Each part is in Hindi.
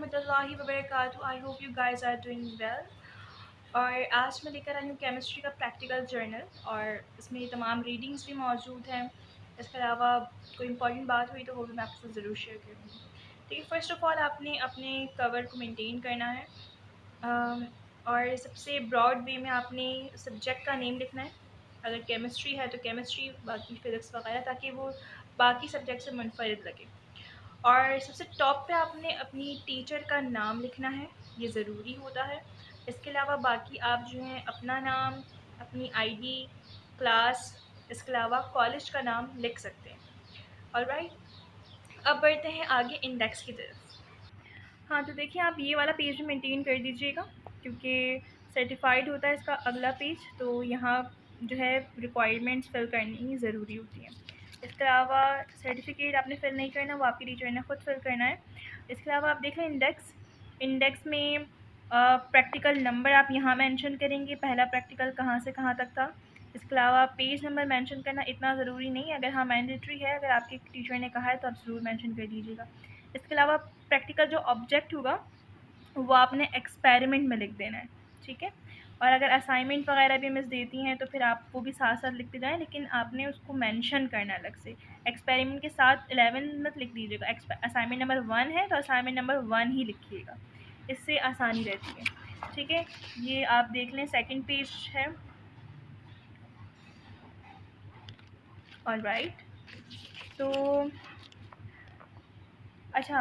रहमतुल्लाहि व बरकातुहू। I hope you guys are doing well. और आज मैं लेकर आई हूँ केमिस्ट्री का प्रैक्टिकल जर्नल, और इसमें तमाम रीडिंग्स भी मौजूद हैं। इसके अलावा कोई इंपॉर्टेंट बात हुई तो वो भी मैं आपके साथ ज़रूर शेयर करूँगी। ठीक है, फ़र्स्ट ऑफ़ ऑल आपने अपने कवर को मेंटेन करना है, और सबसे ब्रॉड वे में आपने सब्जेक्ट का नेम लिखना है। अगर केमिस्ट्री है तो केमिस्ट्री, बाकी फ़िज़िक्स वगैरह, ताकि वो बाकी सब्जेक्ट से मुनफ़रिद लगे। और सबसे टॉप पे आपने अपनी टीचर का नाम लिखना है, ये ज़रूरी होता है। इसके अलावा बाकी आप जो हैं अपना नाम, अपनी आईडी, क्लास, इसके अलावा कॉलेज का नाम लिख सकते हैं। ऑलराइट, अब बढ़ते हैं आगे इंडेक्स की तरफ। हाँ, तो देखिए आप ये वाला पेज भी मेंटेन कर दीजिएगा, क्योंकि सर्टिफाइड होता है इसका अगला पेज, तो यहाँ जो है रिक्वायरमेंट्स फिल करनी ही ज़रूरी होती हैं। इसके अलावा सर्टिफिकेट आपने फ़िल नहीं करना, वो आपकी टीचर ने खुद फिल करना है। इसके अलावा आप देख लें इंडेक्स, इंडेक्स में प्रैक्टिकल नंबर आप यहाँ मेंशन करेंगे, पहला प्रैक्टिकल कहाँ से कहाँ तक था। इसके अलावा पेज नंबर मेंशन करना इतना ज़रूरी नहीं है, अगर हाँ मैंडेटरी है, अगर आपके टीचर ने कहा है तो आप ज़रूर मेंशन कर दीजिएगा। इसके अलावा प्रैक्टिकल जो ऑब्जेक्ट होगा वो आपने एक्सपेरिमेंट में लिख देना है, ठीक है। और अगर असाइनमेंट वगैरह भी मिस देती हैं तो फिर आप वो भी साथ साथ लिखते जाएं, लेकिन आपने उसको मेंशन करना अलग से। एक्सपेरिमेंट के साथ 11 मत लिख दीजिएगा। असाइनमेंट नंबर 1 है तो असाइनमेंट नंबर 1 ही लिखिएगा, इससे आसानी रहती है, ठीक है। ये आप देख लें, सेकंड पेज है। ऑलराइट, तो अच्छा,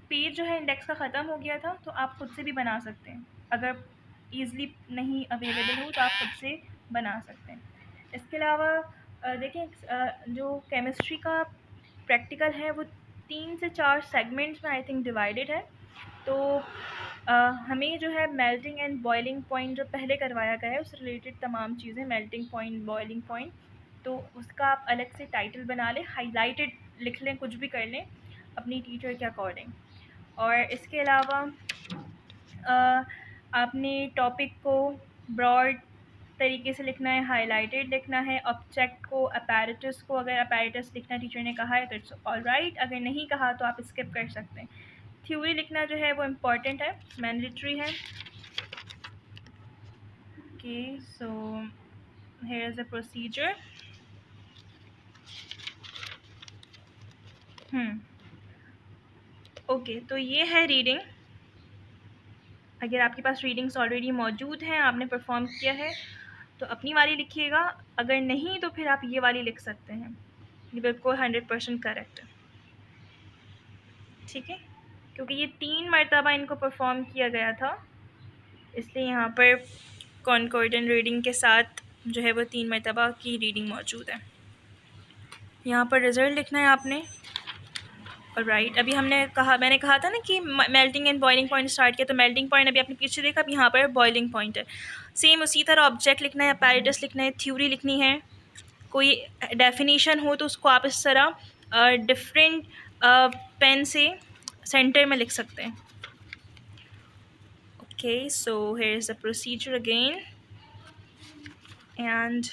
पेज जो है इंडेक्स का ख़त्म हो गया था, तो आप खुद से भी बना सकते हैं। अगर ईज़िली नहीं अवेलेबल हो तो आप खुद से बना सकते हैं। इसके अलावा देखें, जो केमिस्ट्री का प्रैक्टिकल है वो 3 से 4 सेगमेंट्स में आई थिंक डिवाइडेड है। तो हमें जो है मेल्टिंग एंड बॉइलिंग पॉइंट जो पहले करवाया गया है उससे रिलेटेड तमाम चीज़ें, मेल्टिंग पॉइंट, बॉइलिंग पॉइंट, तो उसका आप अलग से टाइटल बना लें, हाइलाइटेड लिख लें, कुछ भी कर लें अपनी टीचर के अकॉर्डिंग। और इसके अलावा आपने टॉपिक को ब्रॉड तरीके से लिखना है, हाइलाइटेड लिखना है। ऑब्जेक्ट को, अपैरेटस को, अगर अपैरेटस लिखना टीचर ने कहा है तो इट्स ऑलराइट, अगर नहीं कहा तो आप स्किप कर सकते हैं। थ्योरी लिखना जो है वो इम्पॉर्टेंट है, मैंडेटरी है। Okay, so here is a procedure. Okay, तो ये है रीडिंग। अगर आपके पास रीडिंग्स ऑलरेडी मौजूद हैं, आपने परफॉर्म किया है, तो अपनी वाली लिखिएगा। अगर नहीं तो फिर आप ये वाली लिख सकते हैं, ये बिल्कुल 100% करेक्ट है, ठीक है। क्योंकि ये 3 मरतबा इनको परफॉर्म किया गया था, इसलिए यहाँ पर कॉन्कॉर्डेंट रीडिंग के साथ जो है वो 3 मरतबा की रीडिंग मौजूद है। यहाँ पर रिज़ल्ट लिखना है आपने। राइट, अभी मैंने कहा था ना कि melting and boiling point start किया, तो मेल्टिंग पॉइंट अभी आपने पीछे देखा, अब यहाँ पर बॉइलिंग पॉइंट है। सेम उसी तरह ऑब्जेक्ट लिखना है, अपैरेटस लिखना है, थ्योरी लिखनी है। कोई डेफिनेशन हो तो उसको आप इस तरह डिफरेंट पेन से सेंटर में लिख सकते हैं। Okay, so here is the procedure again, and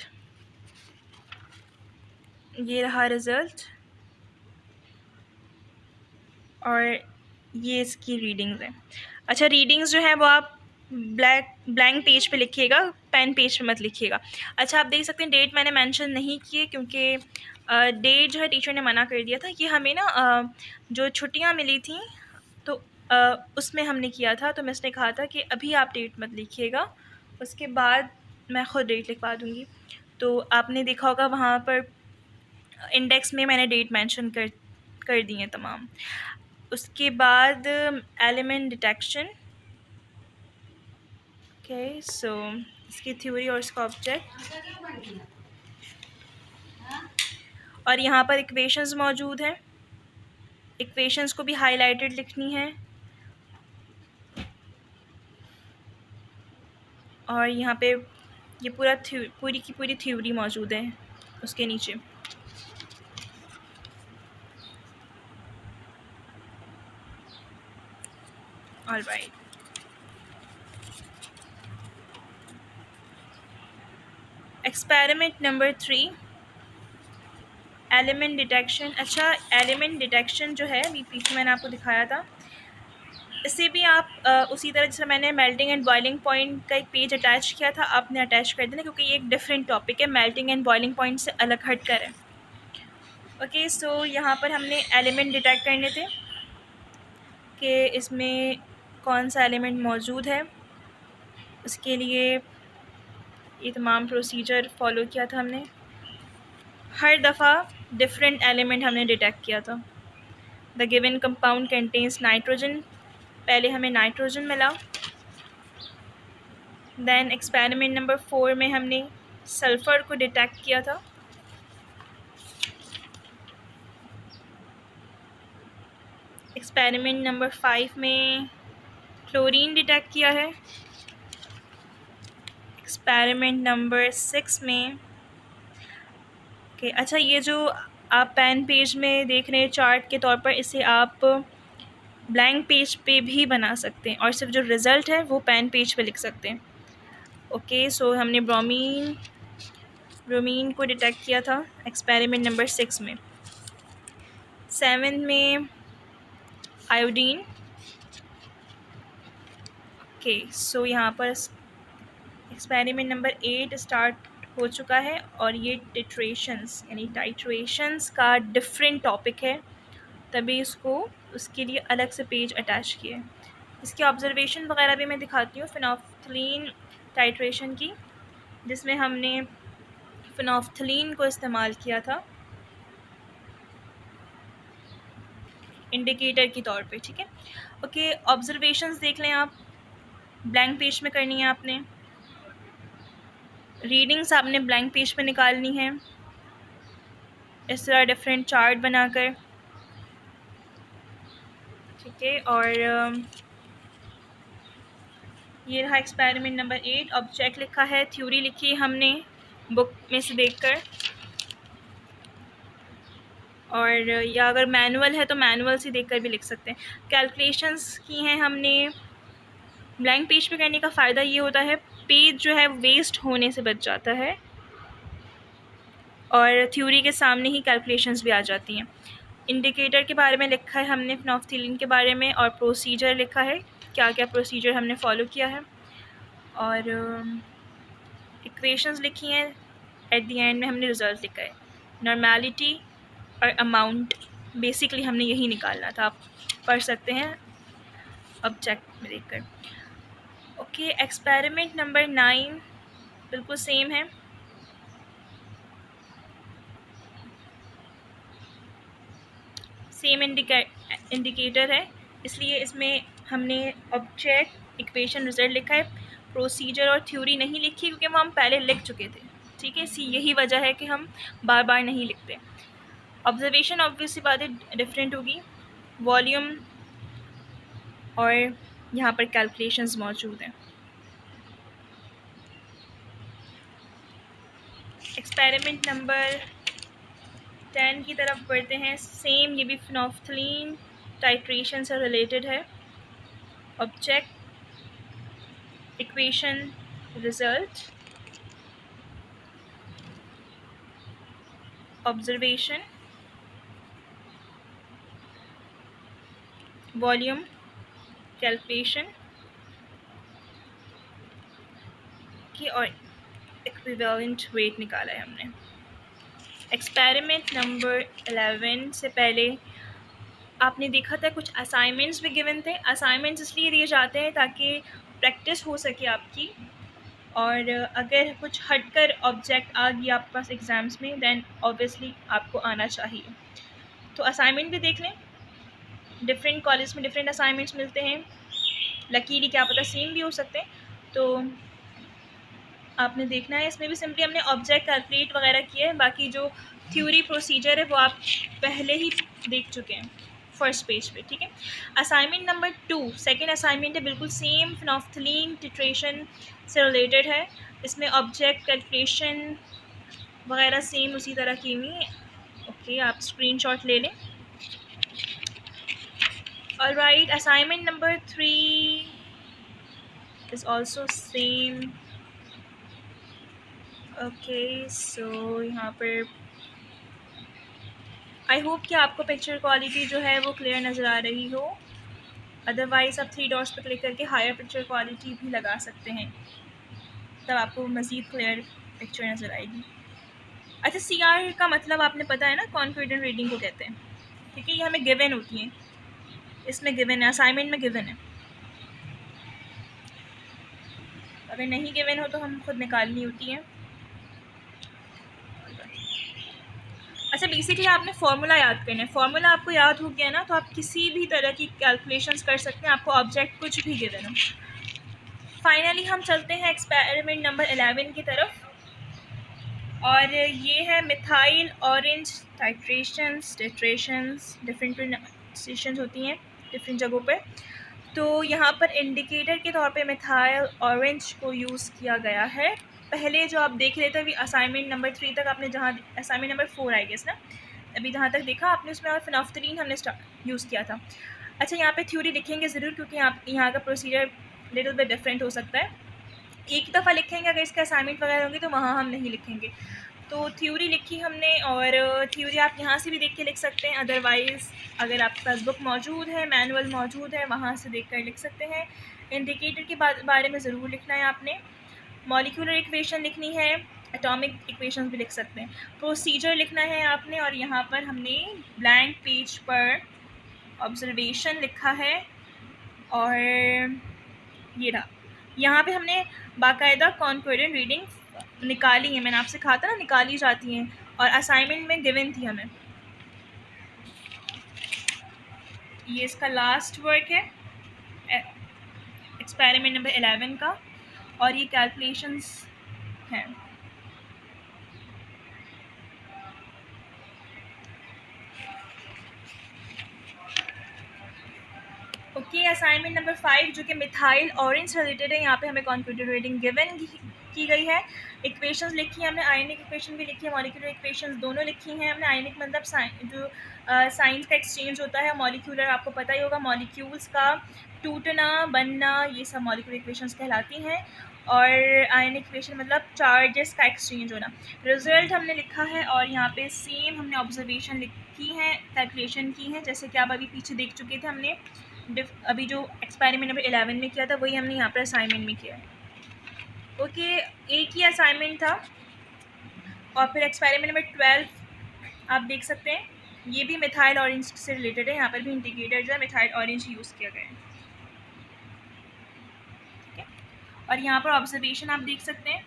ये रहा रिज़ल्ट, और ये इसकी रीडिंग्स हैं। अच्छा, रीडिंग्स जो है वो आप ब्लैंक पेज पे लिखिएगा, पेन पेज पे मत लिखिएगा। अच्छा, आप देख सकते हैं डेट मैंने मेंशन नहीं किए, क्योंकि डेट जो है टीचर ने मना कर दिया था। ये हमें ना जो छुट्टियां मिली थी तो उसमें हमने किया था, तो मिस ने कहा था कि अभी आप डेट मत लिखिएगा, उसके बाद मैं ख़ुद डेट लिखवा दूँगी। तो आपने देखा होगा वहाँ पर इंडेक्स में मैंने डेट मेंशन कर दी हैं तमाम। उसके बाद एलिमेंट डिटेक्शन। ओके, सो इसकी थ्योरी और इसका ऑब्जेक्ट, और यहाँ पर इक्वेशंस मौजूद हैं, इक्वेशंस को भी हाईलाइटेड लिखनी है। और यहाँ पे ये पूरी की पूरी थ्योरी मौजूद है उसके नीचे। Alright, experiment number 3, element detection. अच्छा, एलिमेंट डिटेक्शन जो है अभी पीछे मैंने आपको दिखाया था, इसे भी आप उसी तरह जैसे मैंने मेल्टिंग एंड बॉइलिंग पॉइंट का एक पेज अटैच किया था, आपने अटैच कर देना, क्योंकि ये एक डिफरेंट टॉपिक है, मेल्टिंग एंड बॉइलिंग पॉइंट से अलग हट कर है। ओके, सो यहाँ पर हमने एलिमेंट डिटेक्ट करने थे कि इसमें कौन सा एलिमेंट मौजूद है। उसके लिए ये तमाम प्रोसीजर फॉलो किया था हमने, हर दफ़ा डिफरेंट एलिमेंट हमने डिटेक्ट किया था। The given compound contains nitrogen, पहले हमें नाइट्रोजन मिला। देन एक्सपेरिमेंट नंबर 4 में हमने सल्फ़र को डिटेक्ट किया था। एक्सपेरिमेंट नंबर 5 में क्लोरीन डिटेक्ट किया है। एक्सपेरिमेंट नंबर 6 में अच्छा, ये जो आप पेन पेज में देख रहे हैं चार्ट के तौर पर, इसे आप ब्लैंक पेज पे भी बना सकते हैं और सिर्फ जो रिज़ल्ट है वो पेन पेज पे लिख सकते हैं। ओके, सो हमने ब्रोमीन को डिटेक्ट किया था एक्सपेरिमेंट नंबर 6 में। 7 में आयोडीन। ओके, सो यहाँ पर एक्सपेरिमेंट नंबर 8 स्टार्ट हो चुका है और ये टिट्रेशंस यानी टाइट्रेशंस का डिफरेंट टॉपिक है, तभी इसको उसके लिए अलग से पेज अटैच किए। इसकी ऑब्जर्वेशन वगैरह भी मैं दिखाती हूँ फिनोल्फ्थलीन टाइट्रेशन की, जिसमें हमने फिनोल्फ्थलीन को इस्तेमाल किया था इंडिकेटर के तौर पे। ठीक है, ओके, ऑब्जर्वेशंस देख लें आप, ब्लैंक पेज में करनी है आपने, रीडिंग्स आपने ब्लैंक पेज पे निकालनी है इस तरह डिफरेंट चार्ट बनाकर। ठीक है, और ये रहा एक्सपेरिमेंट नंबर 8। ऑब्जेक्ट लिखा है, थ्योरी लिखी है हमने बुक में से देखकर, और या अगर मैनुअल है तो मैनुअल से देखकर भी लिख सकते हैं। कैलकुलेशंस की हैं हमने। ब्लैंक पेज पे करने का फ़ायदा ये होता है, पेज जो है वेस्ट होने से बच जाता है और थ्योरी के सामने ही कैलकुलेशंस भी आ जाती हैं। इंडिकेटर के बारे में लिखा है हमने, फिनोल्फ्थलीन के बारे में, और प्रोसीजर लिखा है, क्या क्या प्रोसीजर हमने फॉलो किया है, और इक्वेशंस लिखी हैं। एट द एंड में हमने रिज़ल्ट लिखा है, नॉर्मेलिटी और अमाउंट, बेसिकली हमने यही निकालना था, आप पढ़ सकते हैं ऑब्जेक्ट में देखकर। ओके, एक्सपेरिमेंट नंबर 9 बिल्कुल सेम है। सेम इंडिकेटर है, इसलिए इसमें हमने ऑब्जेक्ट, इक्वेशन, रिजल्ट लिखा है, प्रोसीजर और थ्योरी नहीं लिखी क्योंकि वो हम पहले लिख चुके थे। ठीक है, यही वजह है कि हम बार बार नहीं लिखते। ऑब्जर्वेशन ऑब्वियसली बात है डिफरेंट होगी, वॉल्यूम और यहाँ पर कैलकुलेशंस मौजूद हैं। एक्सपेरिमेंट नंबर 10 की तरफ बढ़ते हैं। सेम, ये भी फिनोल्फ्थलीन टाइट्रेशन से रिलेटेड है। Object, equation, result, observation, volume, calculation की, और इक्विवेलेंट वेट निकाला है हमने। एक्सपेरिमेंट नंबर 11 से पहले आपने देखा था कुछ असाइनमेंट्स भी गिवन थे। असाइनमेंट्स इसलिए दिए जाते हैं ताकि प्रैक्टिस हो सके आपकी, और अगर कुछ हटकर ऑब्जेक्ट आ गया आपके पास एग्ज़ाम्स में, देन ऑब्वियसली आपको आना चाहिए। तो असाइनमेंट भी देख लें, डिफरेंट कॉलेज में डिफरेंट असाइनमेंट्स मिलते हैं, लकीली क्या पता सेम भी हो सकते हैं, तो आपने देखना है। इसमें भी सिंपली हमने ऑब्जेक्ट कैलकुलेट वगैरह किए हैं, बाकी जो थ्योरी प्रोसीजर है वो आप पहले ही देख चुके हैं फर्स्ट पेज पे। ठीक है, असाइनमेंट नंबर 2 सेकेंड असाइनमेंट है, बिल्कुल सेम फिनोल्फ्थलीन टिट्रेशन से रिलेटेड है। इसमें ऑब्जेक्ट कैलकुलेशन वगैरह सेम उसी तरह की हुई। ओके, आप स्क्रीनशॉट ले लें। Alright, assignment number 3 is also same. Okay, so यहाँ पर आई होप कि आपको पिक्चर क्वालिटी जो है वो क्लियर नज़र आ रही हो। अदरवाइज़ आप 3 डॉट्स पर क्लिक करके हायर पिक्चर क्वालिटी भी लगा सकते हैं, तब आपको मज़ीद क्लियर पिक्चर नज़र आएगी। अच्छा, CR का मतलब आपने पता है ना, कॉन्फिडेंट रीडिंग को कहते हैं, ठीक है। ये हमें गिवन होती हैं, इसमें गिवन है, असाइनमेंट में गिवन है। अगर नहीं गिवन हो तो हम खुद निकालनी होती हैं। अच्छा, बेसिकली आपने फार्मूला याद करना है। फार्मूला आपको याद हो गया ना, तो आप किसी भी तरह की कैलकुलेशंस कर सकते हैं, आपको ऑब्जेक्ट कुछ भी गिवन हो। फाइनली हम चलते हैं एक्सपेरिमेंट नंबर 11 की तरफ, और ये है methyl orange titrations, different pronunciations होती हैं डिफरेंट जगहों पे। तो यहाँ पर इंडिकेटर के तौर पे मिथाइल ऑरेंज को यूज़ किया गया है। पहले जो आप देख रहे थे अभी असाइनमेंट नंबर 3 तक, आपने जहाँ असाइनमेंट नंबर 4 आई गेस ना, अभी जहाँ तक देखा आपने उसमें और फिनाफ्थलीन हमने यूज़ किया था। अच्छा, यहाँ पे थ्योरी लिखेंगे ज़रूर, क्योंकि यहाँ का प्रोसीजर लिटिल बिट डिफरेंट हो सकता है। एक दफ़ा लिखेंगे, अगर इसका असाइनमेंट वगैरह होंगे तो वहाँ हम नहीं लिखेंगे। तो थ्योरी लिखी हमने, और थ्योरी आप यहाँ से भी देख के लिख सकते हैं, अदरवाइज़ अगर आपके पास बुक मौजूद है, मैनुअल मौजूद है, वहाँ से देख कर लिख सकते हैं। इंडिकेटर के बारे में ज़रूर लिखना है आपने। मॉलिक्यूलर इक्वेशन लिखनी है, एटॉमिक इक्वेशन भी लिख सकते हैं। प्रोसीजर लिखना है आपने, और यहाँ पर हमने ब्लैंक पेज पर ऑब्जर्वेशन लिखा है, और ये रहा। यहाँ पे हमने बाकायदा कॉन्कॉर्डेंट रीडिंग निकाली है, मैंने आपसे कहा था ना निकाली जाती हैं, और असाइनमेंट में गिवन थी हमें। ये इसका लास्ट वर्क है एक्सपेरिमेंट नंबर 11 का, और ये कैलकुलेशंस हैं। ओके, असाइनमेंट नंबर 5 जो कि मिथाइल ऑरेंज से रिलेटेड है, यहाँ पे हमें कॉन्फिडेंट रीडिंग गिवन की गई है। इक्वेशंस लिखी है हमने, आयनिक इक्वेशन भी लिखी है, मॉलिक्यूलर इक्वेशंस दोनों लिखी हैं हमने। आयनिक मतलब जो साइंस का एक्सचेंज होता है, मॉलिक्यूलर आपको पता ही होगा, मॉलिक्यूल्स का टूटना बनना, ये सब मॉलिक्यूलर इक्वेशंस कहलाती हैं। और आयनिक इक्वेशन मतलब चार्जेस का एक्सचेंज होना। रिजल्ट हमने लिखा है, और यहाँ पे सेम हमने ऑब्जर्वेशन लिखी है, कैलकुलेशन की है, जैसे कि आप अभी पीछे देख चुके थे। हमने अभी जो एक्सपेरिमेंट नंबर 11 में किया था, वही हमने यहाँ पर असाइनमेंट में किया है। ओके, एक ही असाइनमेंट था। और फिर एक्सपेरिमेंट नंबर 12 आप देख सकते हैं, ये भी मिथाइल ऑरेंज से रिलेटेड है। यहाँ पर भी इंडिकेटर जो है मिथाइल ऑरेंज यूज़ किया गया है, ठीक है। और यहाँ पर ऑब्जर्वेशन आप देख सकते हैं,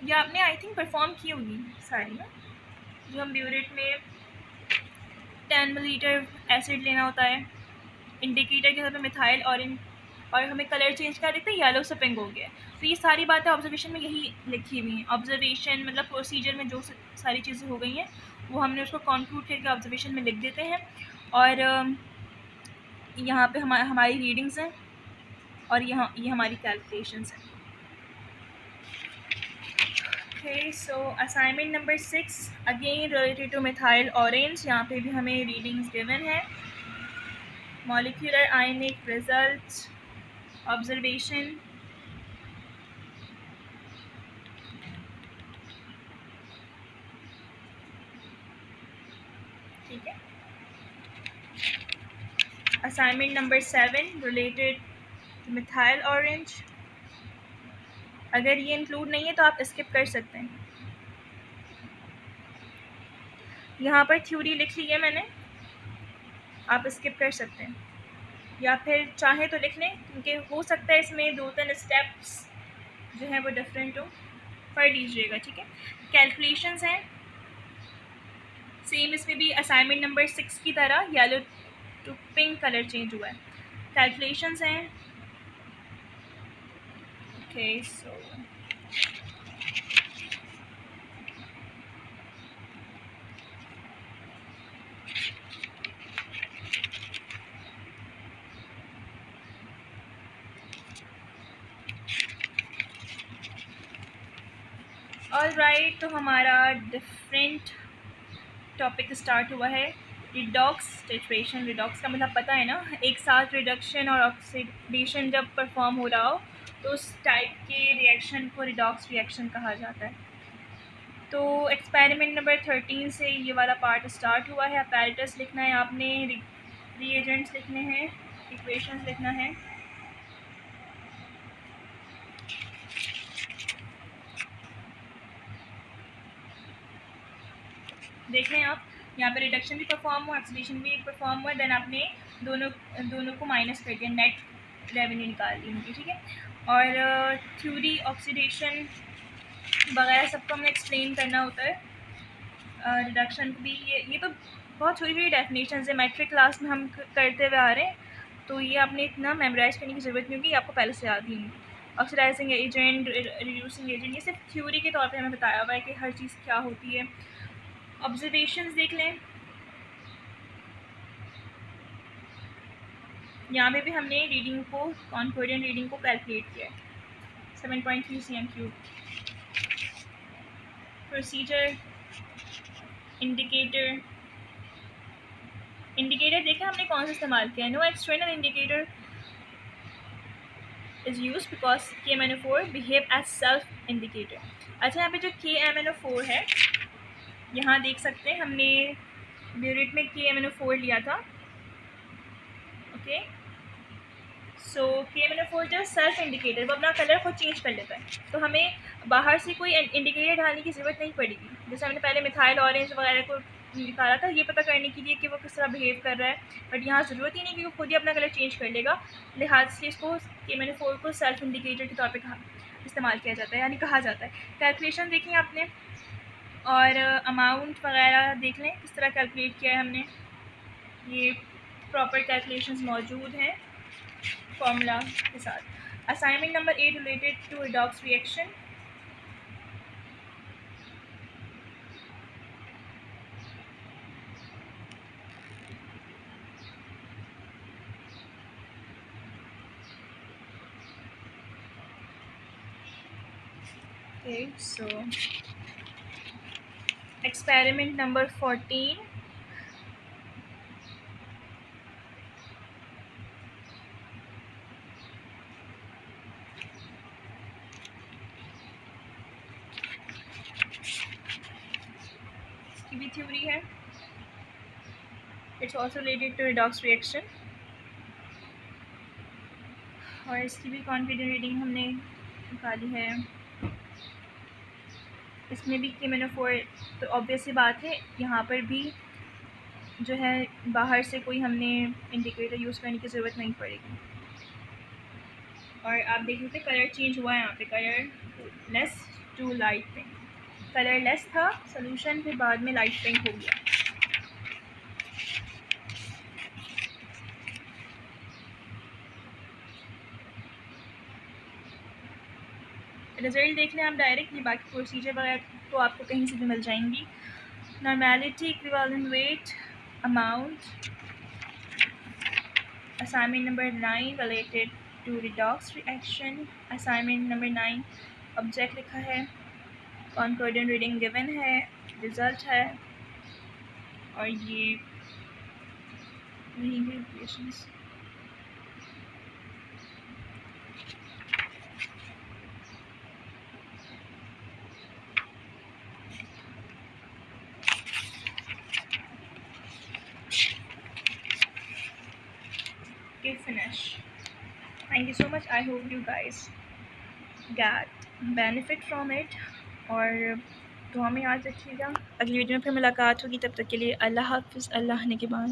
ये आपने आई थिंक परफॉर्म की होगी सारी ना, जो हम ब्यूरेट में 10 मिलीलीटर एसिड लेना होता है, इंडिकेटर के तौर पर मिथाइल ऑरेंज, और हमें कलर चेंज कर देते हैं, येलो से पिंक हो गया। तो ये सारी बातें ऑब्जर्वेशन में यही लिखी हुई हैं। ऑब्जर्वेशन मतलब प्रोसीजर में जो सारी चीज़ें हो गई हैं, वो हमने उसको कंक्लूड करके ऑब्जर्वेशन में लिख देते हैं। और यहाँ पे हमारी रीडिंग्स हैं, और यहाँ ये हमारी कैलकुलेशंस हैं। Okay, so assignment number 6 again related to methyl orange. यहाँ पे भी हमें रीडिंग्स गिवन है, मॉलिक्यूलर आयनिक रिजल्ट, ऑब्जर्वेशन, ठीक है। Assignment number 7 related to methyl orange. अगर ये इंक्लूड नहीं है तो आप स्किप कर सकते हैं। यहाँ पर थ्योरी लिख ली है मैंने, आप स्किप कर सकते हैं, या फिर चाहे तो लिख लें, क्योंकि हो सकता है इसमें 2-3 स्टेप्स जो हैं वो डिफरेंट हो, पढ़ लीजिएगा, ठीक है। कैलकुलेशंस हैं सेम, इसमें भी असाइनमेंट नंबर 6 की तरह yellow to pink colour change हुआ है। कैलकुलेशंस हैं, ओके। सो ऑलराइट, तो हमारा डिफरेंट टॉपिक स्टार्ट हुआ है, रिडॉक्स टिट्रेशन। रिडॉक्स का मतलब पता है ना, एक साथ रिडक्शन और ऑक्सीडेशन जब परफॉर्म हो रहा हो, तो उस टाइप के रिएक्शन को रिडॉक्स रिएक्शन कहा जाता है। तो एक्सपेरिमेंट नंबर 13 से ये वाला पार्ट स्टार्ट हुआ है। अपैरेटस लिखना है आपने, रिएजेंट्स लिखने हैं, इक्वेशंस लिखना है। देख लें आप, यहाँ पे रिडक्शन भी परफॉर्म हुआ, ऑक्सीडेशन भी परफॉर्म हुआ, देन आपने दोनों दोनों को माइनस कर दिया, नेट रेवेन्यू निकाल ली उनकी, ठीक है। और थ्योरी ऑक्सीडेशन वगैरह सबको हमें एक्सप्लेन करना होता है। रिडक्शन भी ये तो बहुत छोटी छोटी डेफिनेशन है, मैट्रिक क्लास में हम करते हुए आ रहे हैं, तो ये आपने इतना मेमोराइज करने की ज़रूरत नहीं होगी, आपको पहले से याद ही होंगी। ऑक्सीडाइजिंग एजेंट, रिड्यूसिंग एजेंट, ये सिर्फ थ्योरी के तौर पे हमें बताया हुआ है कि हर चीज़ क्या होती है। ऑब्जर्वेशंस देख लें, यहाँ पे भी हमने रीडिंग को, कॉन्कॉर्डेंट रीडिंग को कैलकुलेट किया है, 7.3 cm3। प्रोसीजर, इंडिकेटर, इंडिकेटर देखें हमने कौन सा इस्तेमाल किया है। No external indicator is use because KMnO4 behave as self indicator. अच्छा, यहाँ पे जो KMnO4 है, यहाँ देख सकते हैं हमने ब्यूरेट में KMnO4 लिया था, ओके। सो KMnO4 जो सेल्फ इंडिकेटर, वो अपना कलर खुद चेंज कर लेता है, तो हमें बाहर से कोई इंडिकेटर डालने की ज़रूरत नहीं पड़ेगी। जैसे हमने पहले मिथाइल ऑरेंज वगैरह को निकाला था, ये पता करने के लिए कि वो किस तरह बिहेव कर रहा है, बट यहाँ ज़रूरत ही नहीं कि वो खुद ही अपना कलर चेंज कर लेगा, लिहाज से इसको KMnO4 को सेल्फ इंडिकेटर के तौर पर इस्तेमाल किया जाता है, यानी कहा जाता है। कैलकुलेशन देखिए आपने, और अमाउंट वगैरह देख लें किस तरह कैलकुलेट किया है हमने, ये प्रॉपर कैलकुलेशंस मौजूद हैं फॉर्मूला के साथ। Assignment number 8 related to redox reaction. Okay, so experiment number 14. इसकी भी थ्योरी है, it's also related to redox reaction, और इसकी भी कॉन्फिडेंट रीडिंग हमने निकाली है। इसमें भी KMnO4, तो ऑब्वियस सी बात है यहाँ पर भी जो है बाहर से कोई हमने इंडिकेटर यूज़ करने की ज़रूरत नहीं पड़ेगी। और आप देख सकते कलर चेंज हुआ है, यहाँ पे colourless to light pink, colourless था सोल्यूशन, फिर बाद में लाइट पिंक हो गया। रिजल्ट देख लें आप डायरेक्ट, ये बाकी प्रोसीजर वगैरह तो आपको कहीं से भी मिल जाएंगी। Normality, equivalent weight, amount. Assignment number 9 related to redox reaction. Assignment number 9 object लिखा है, कॉन्कॉर्डेंट रीडिंग गिवन है, रिजल्ट है, और ये equations. Finish. Thank you so much. I hope you guys get benefit from it, और दुआ में याद रखिएगा। अगली वीडियो में फिर मुलाकात होगी, तब तक के लिए अल्लाह हाफ़िज़, अल्लाह ने के बाद।